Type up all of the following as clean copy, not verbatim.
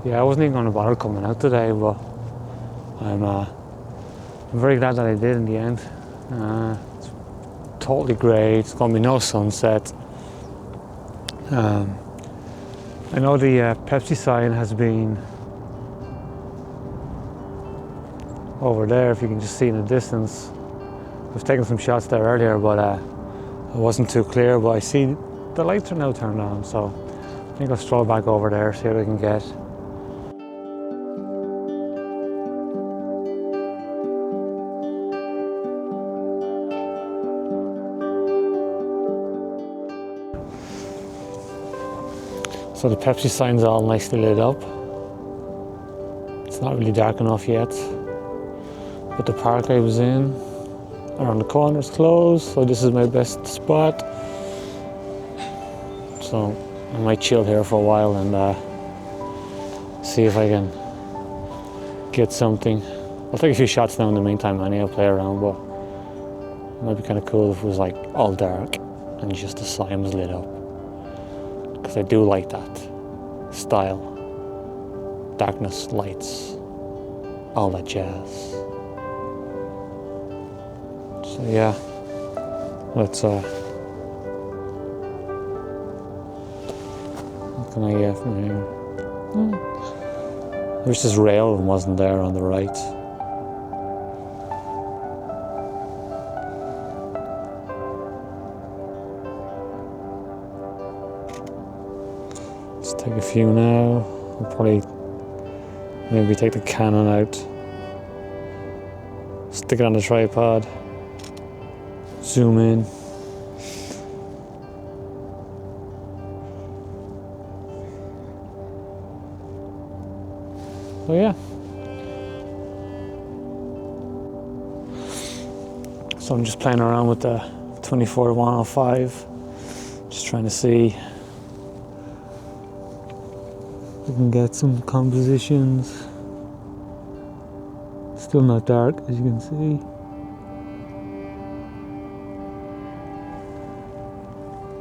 yeah, I wasn't even going to bother coming out today, but I'm very glad that I did in the end. It's totally grey. It's going to be no sunset. I know the Pepsi sign has been over there, if you can just see in the distance. I was taking some shots there earlier, but it wasn't too clear, but I see the lights are now turned on, so I think I'll stroll back over there, see what I can get. So the Pepsi sign's all nicely lit up. It's not really dark enough yet, but the park I was in around the corner's closed, so this is my best spot. So I might chill here for a while and see if I can get something. I'll take a few shots now in the meantime, and I'll play around, but it might be kind of cool if it was like all dark and just the sign was lit up. Because I do like that style. Darkness, lights, all that jazz. So yeah, let's what can I get from here? I wish this rail wasn't there on the right. Let's take a few now. I'll probably maybe take the Canon out, stick it on the tripod, zoom in. So yeah. So I'm just playing around with the 24-105, just trying to see if we can get some compositions. Still not dark, as you can see.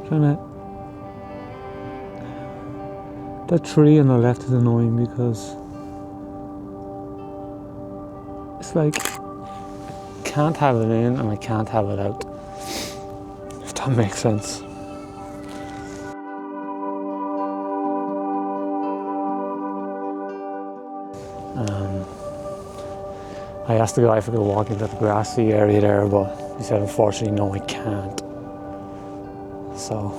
Trying to. That tree on the left is annoying because it's like I can't have it in and I can't have it out, if that makes sense. I asked the guy if I could walk into the grassy area there, but he said unfortunately no, I can't. So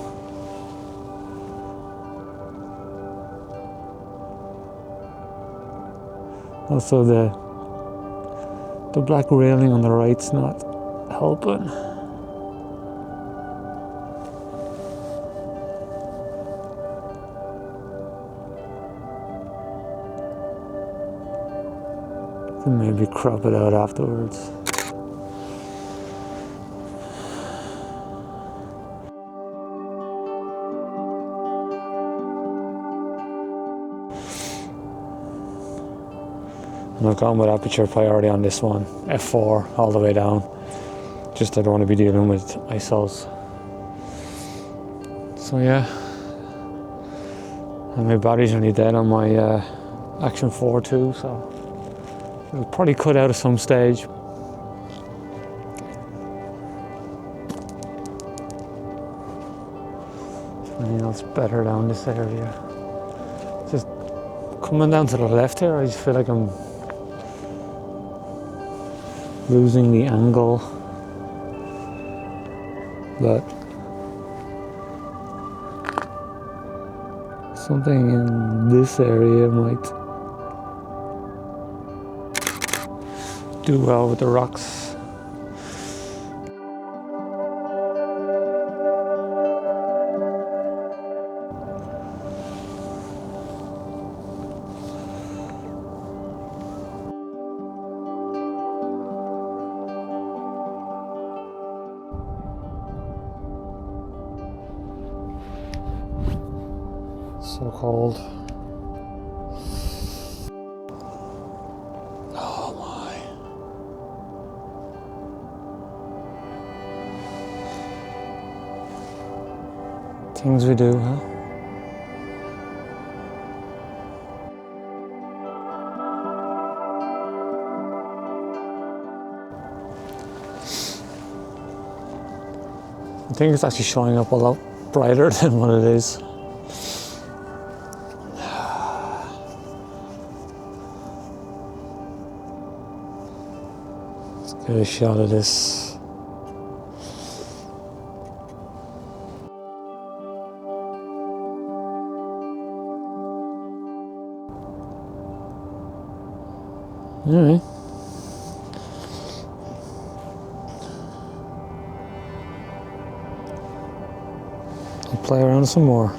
also the black railing on the right's not helping. And maybe crop it out afterwards. And I've gone with aperture priority on this one, f4 all the way down. Just I don't want to be dealing with ISOs. So yeah, and my battery's only dead on my Action 4 too, so it'll probably cut out at some stage. Anything else better down this area? Just coming down to the left here, I just feel like I'm losing the angle, but something in this area might do well with the rocks. So cold. Oh my. Things we do, huh? think it's actually showing up a lot brighter than what it is. Let's get a shot of this. Alright. I'll play around some more.